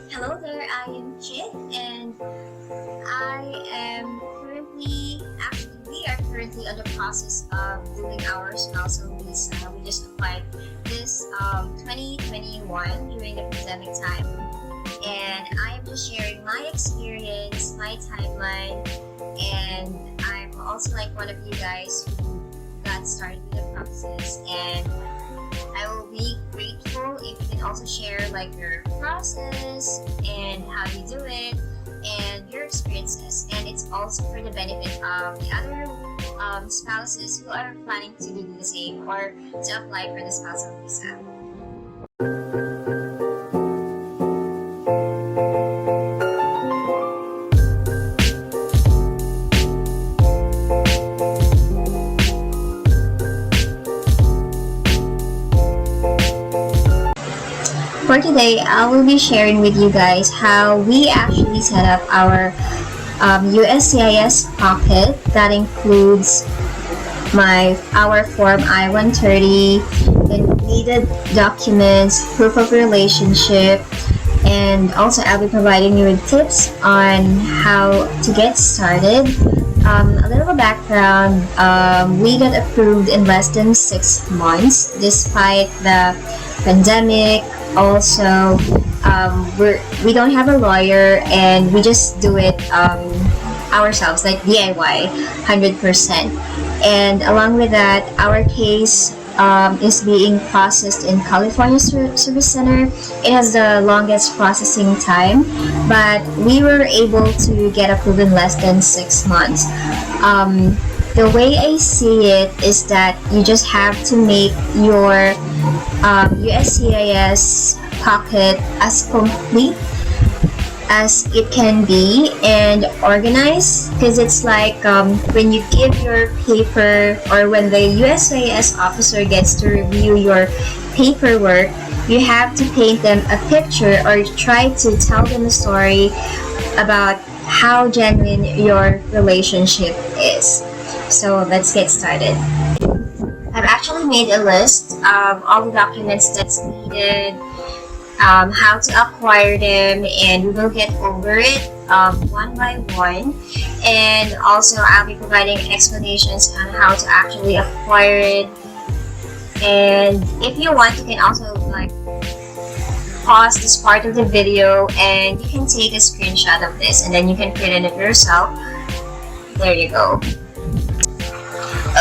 Hello there, I am Chit, and we are currently on the process of doing our spousal visa. We just applied this 2021 during the pandemic time, and I am just sharing my experience, my timeline, and I'm also like one of you guys who got started with the process, and I will be grateful if you can also share like your process and how you do it and your experiences. And it's also for the benefit of the other spouses who are planning to do the same or to apply for the spousal visa. For today, I will be sharing with you guys how we actually set up our USCIS pocket. That includes our form I130, the needed documents, proof of relationship, and also I'll be providing you with tips on how to get started. A little background, we got approved in less than 6 months despite the pandemic. Also, we don't have a lawyer and we just do it ourselves, like DIY, 100%. And along with that, our case is being processed in California Service Center. It has the longest processing time, but we were able to get approved in less than 6 months. The way I see it is that you just have to make your USCIS pocket as complete as it can be and organized, because it's like when you give your paper or when the USCIS officer gets to review your paperwork, you have to paint them a picture or try to tell them a story about how genuine your relationship is. So let's get started. I've actually made a list of all the documents that's needed, how to acquire them, and we will get over it one by one. And also I'll be providing explanations on how to actually acquire it. And if you want, you can also like pause this part of the video and you can take a screenshot of this and then you can print it yourself. There you go.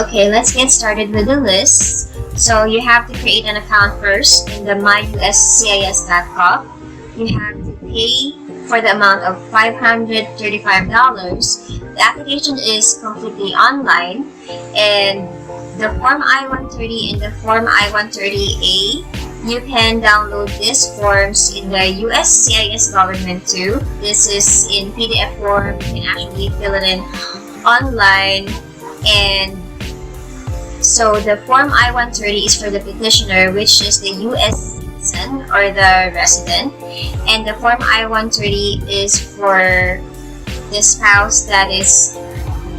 Okay, let's get started with the list. So you have to create an account first in the myuscis.gov. You have to pay for the amount of $535. The application is completely online, and the Form I-130 and the Form I-130A, you can download these forms in the USCIS government too. This is in PDF form. You can actually fill it in online. And so the Form I-130 is for the petitioner, which is the US citizen or the resident. And the Form I-130 is for the spouse that is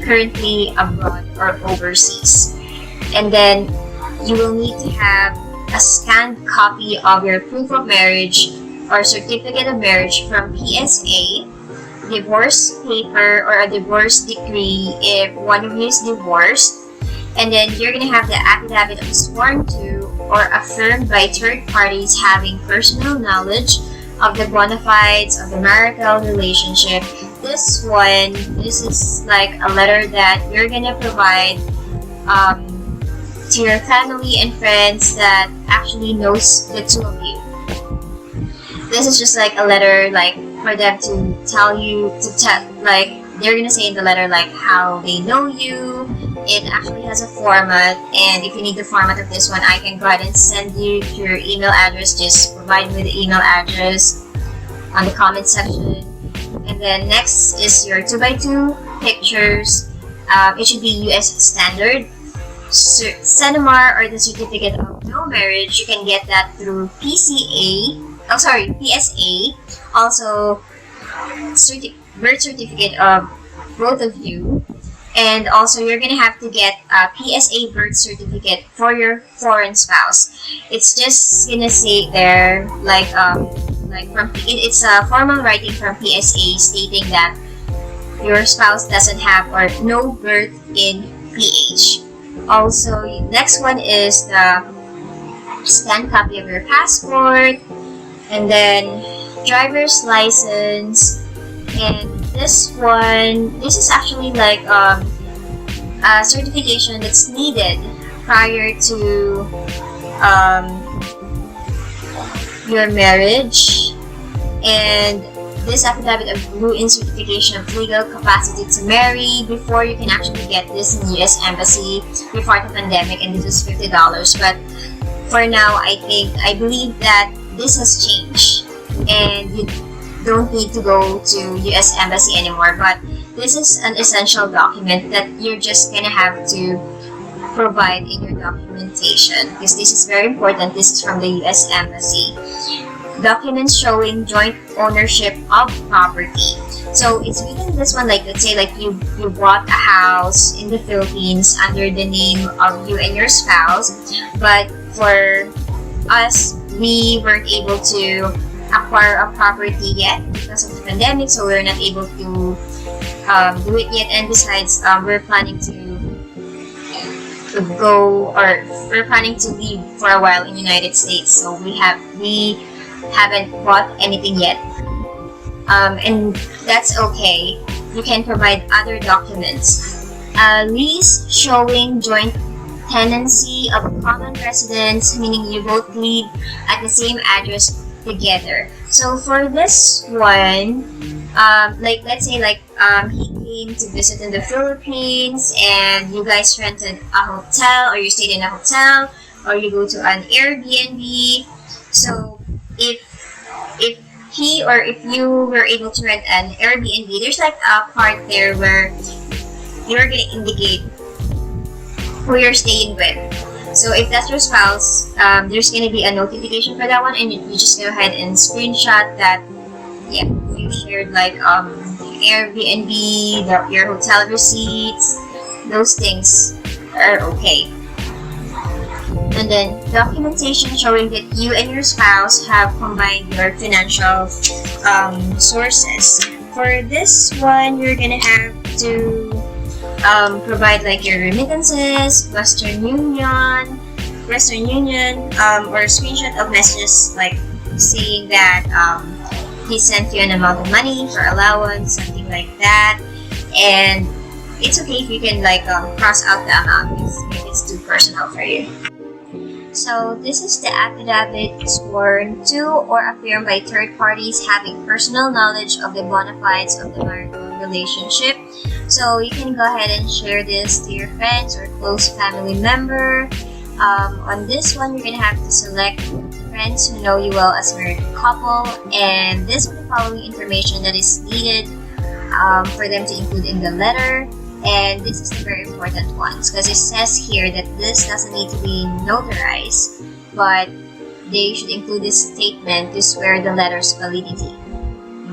currently abroad or overseas. And then you will need to have a scanned copy of your proof of marriage or certificate of marriage from PSA, divorce paper or a divorce decree if one of you is divorced. And then you're going to have the affidavit of sworn to or affirmed by third parties having personal knowledge of the bona fides of the marital relationship. This is like a letter that you're going to provide to your family and friends that actually knows the two of you. This is just like a letter like for them to tell you, like they're going to say in the letter like how they know you. It actually has a format, and if you need the format of this one, I can go ahead and send you your email address. Just provide me the email address on the comment section. And then next is your 2x2 pictures. It should be US standard. Senomar or the certificate of no marriage, you can get that through PSA. Also, birth certificate of both of you. And also, you're gonna have to get a PSA birth certificate for your foreign spouse. It's just gonna say there, like like it's a formal writing from PSA stating that your spouse doesn't have or no birth in PH. Also, next one is the scanned copy of your passport, and then driver's license. And this is actually like a certification that's needed prior to your marriage. And this affidavit of blue-in certification of legal capacity to marry before you can actually get this in US Embassy before the pandemic, and this is $50. But for now, I believe that this has changed and you don't need to go to US Embassy anymore. But this is an essential document that you're just gonna have to provide in your documentation, because this is very important. This is from the US Embassy. Documents showing joint ownership of property. So it's within this one, like let's say like you bought a house in the Philippines under the name of you and your spouse, but for us, we weren't able to acquire a property yet because of the pandemic, so we're not able to do it yet. And besides, we're planning to leave for a while in the United States, so we haven't bought anything yet, and that's okay. You can provide other documents. Lease showing joint tenancy of common residence, meaning you both live at the same address together. So for this one, like let's say like he came to visit in the Philippines and you guys rented a hotel, or you stayed in a hotel, or you go to an Airbnb. So if he or if you were able to rent an Airbnb, there's like a part there where you're gonna indicate who you're staying with. So if that's your spouse, there's gonna be a notification for that one, and you just go ahead and screenshot that. Yeah, you shared like Airbnb, your hotel receipts, those things are okay. And then documentation showing that you and your spouse have combined your financial sources. For this one, you're gonna have to provide like your remittances, Western Union, or a screenshot of messages like saying that he sent you an amount of money for allowance, something like that. And it's okay if you can like cross out the amount if it's too personal for you. So this is the affidavit sworn to or affirmed by third parties having personal knowledge of the bona fides of the marital relationship. So you can go ahead and share this to your friends or close family member. On this one, you're gonna have to select friends who know you well as a married couple, and this is the following information that is needed for them to include in the letter. And this is the very important ones, because it says here that this doesn't need to be notarized, but they should include this statement to swear the letter's validity.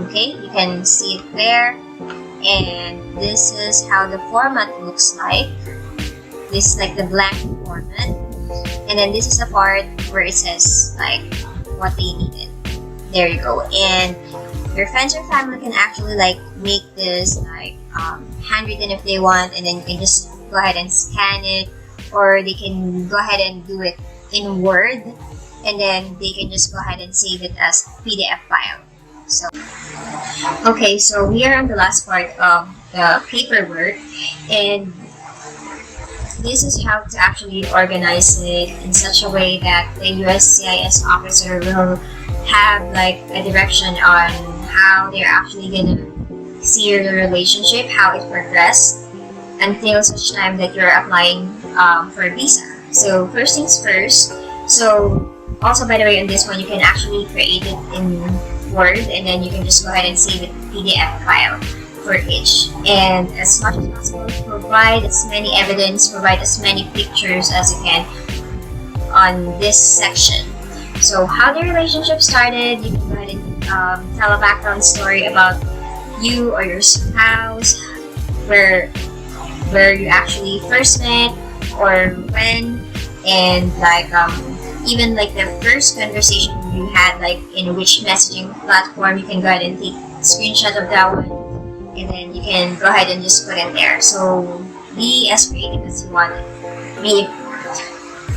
Okay, you can see it there, and this is how the format looks like. This is like the blank format, and then this is the part where it says like what they needed. There you go. And your friends or family can actually like make this like handwritten if they want, and then you can just go ahead and scan it, or they can go ahead and do it in Word, and then they can just go ahead and save it as PDF file. So okay, so we are on the last part of the paperwork, and this is how to actually organize it in such a way that the USCIS officer will have like a direction on how they're actually gonna see your relationship, how it progressed until such time that you're applying for a visa. So first things first. So also, by the way, on this one you can actually create it in Word, and then you can just go ahead and save it PDF file for each. And as much as possible, provide as many evidence, provide as many pictures as you can on this section. So how the relationship started, you can go ahead and tell a background story about you or your spouse, where you actually first met or when, and like even like the first conversation you had, like in which messaging platform, you can go ahead and take a screenshot of that one, and then you can go ahead and just put it there. So be as creative as you want.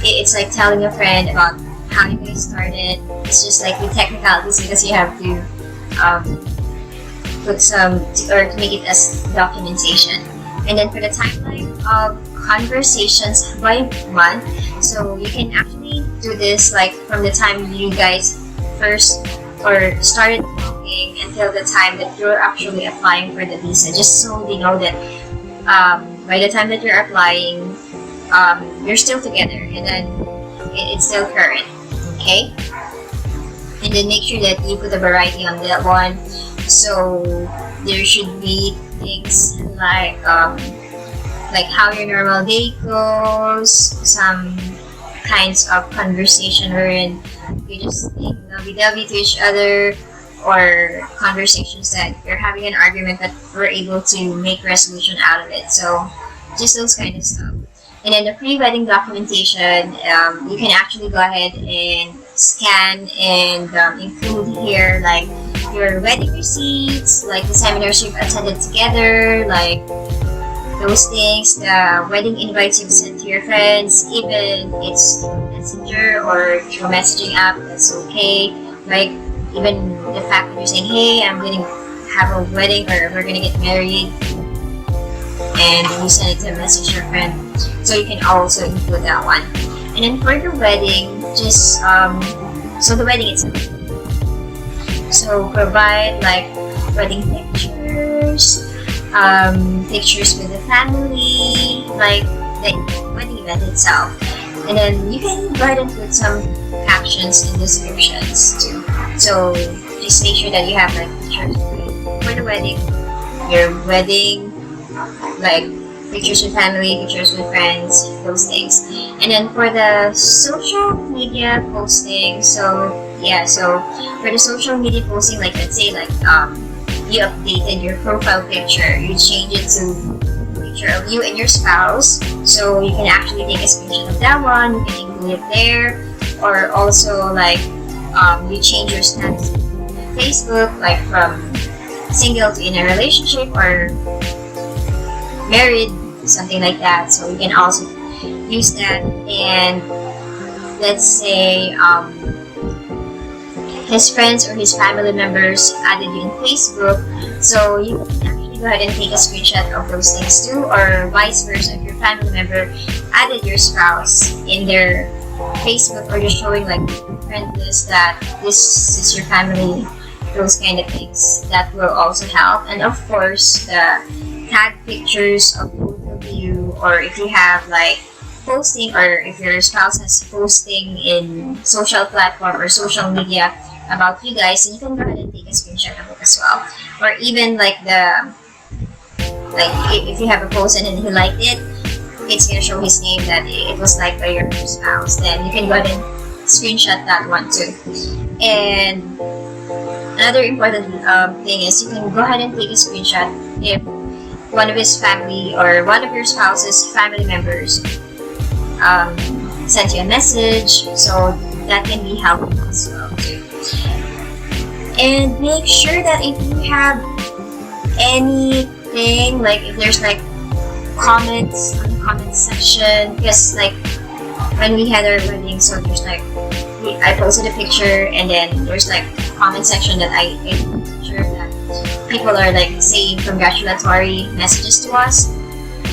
It's like telling a friend about how you guys started. It's just like the technicalities because you have to put some, or to make it as documentation. And then for the timeline of conversations by month, so you can actually do this like from the time you guys first or started talking until the time that you're actually applying for the visa, just so they know that by the time that you're applying, you're still together, and then it's still current. Okay, and then make sure that you put a variety on that one. So there should be things like how your normal day goes, some kinds of conversation wherein you just think lovey-dovey to each other, or conversations that you're having an argument but we're able to make resolution out of it. So just those kind of stuff. And then the pre-wedding documentation, you can actually go ahead and scan and include here like your wedding receipts, like the seminars you've attended together, like those things, the wedding invites you've sent to your friends, even it's through Messenger or through messaging app, that's okay. Like even the fact that you're saying, hey, I'm going to have a wedding, or we're going to get married, and you send it to a message to your friend. So you can also include that one. And then for the wedding, just so the wedding itself. So provide like wedding pictures, pictures with the family, like the wedding event itself. And then you can go ahead and put some captions and descriptions too. So just make sure that you have like pictures for the wedding, your wedding, like pictures with family, pictures with friends, those things. And then for the social media posting, so for the social media posting, like let's say like you updated your profile picture, you change it to a picture of you and your spouse, so you can actually take a screenshot of that one, you can include it there. Or also like you change your status on Facebook, like from single to in a relationship or married, something like that. So you can also use that. And let's say his friends or his family members added you in Facebook, so you can actually go ahead and take a screenshot of those things too, or vice versa. If your family member added your spouse in their Facebook, or just showing like friend list that this is your family, those kind of things, that will also help. And of course the tag pictures of both of you, or if you have like posting, or if your spouse has posting in social platform or social media about you guys, and you can go ahead and take a screenshot of it as well. Or even like if you have a post and then he liked it, it's gonna show his name that it was liked by your spouse, then you can go ahead and screenshot that one too. And another important thing is you can go ahead and take a screenshot if one of his family or one of your spouse's family members sent you a message, so that can be helpful as well too. And make sure that if you have anything, like if there's like comments on the comment section, because like when we had our wedding, so there's like I posted a picture, and then there's like comment section that I made sure that people are like saying congratulatory messages to us.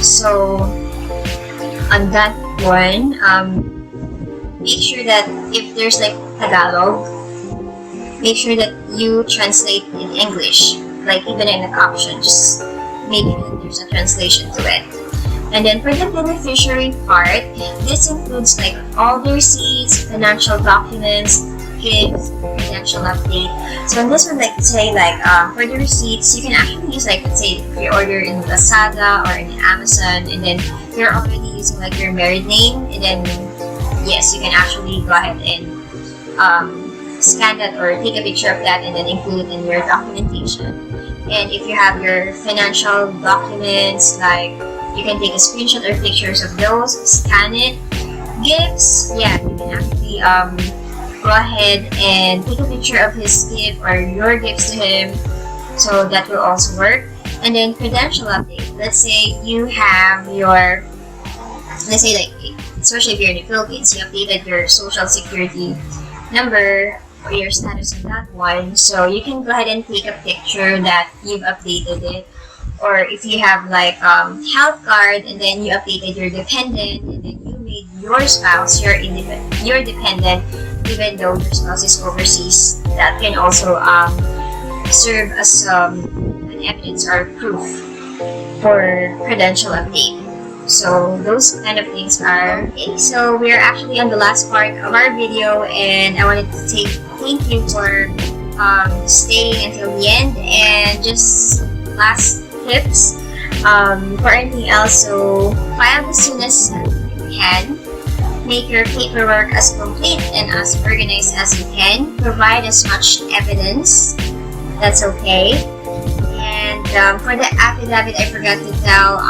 So on that one, make sure that if there's like Tagalog, make sure that you translate in English, like even in the caption, just make sure that there's a translation to it. And then for the beneficiary part, this includes like all the receipts, financial documents, gifts, credential update. So in this one, like say like for the receipts, you can actually use like, let's say if you order in Lazada or in Amazon, and then you're already using like your married name, and then yes, you can actually go ahead and scan that or take a picture of that and then include it in your documentation. And if you have your financial documents, like you can take a screenshot or pictures of those, scan it. Gifts, yeah, you can actually go ahead and take a picture of his gift or your gifts to him. So that will also work. And then credential update. Let's say you have your, let's say like, especially if you're in the Philippines, you updated your social security number or your status on that one. So you can go ahead and take a picture that you've updated it. Or if you have like health card and then you updated your dependent and then you made your spouse your dependent even though your spouse is overseas, that can also serve as an evidence or proof for credential update. So those kind of things are okay. So we're actually on the last part of our video, and I wanted to thank you for staying until the end. And just last tips for anything else. So file as soon as you can. Make your paperwork as complete and as organized as you can. Provide as much evidence. That's okay. And for the affidavit, I forgot to tell,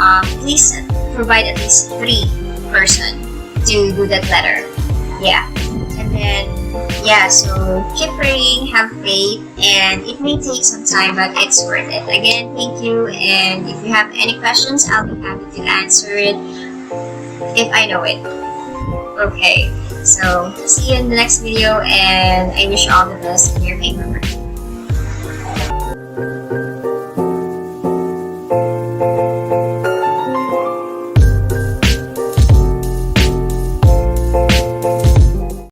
please provide at least 3 person to do that letter. Yeah. And then, yeah, so keep praying, have faith, and it may take some time, but it's worth it. Again, thank you, and if you have any questions, I'll be happy to answer it if I know it. Okay, so see you in the next video, and I wish you all the best in your paperwork.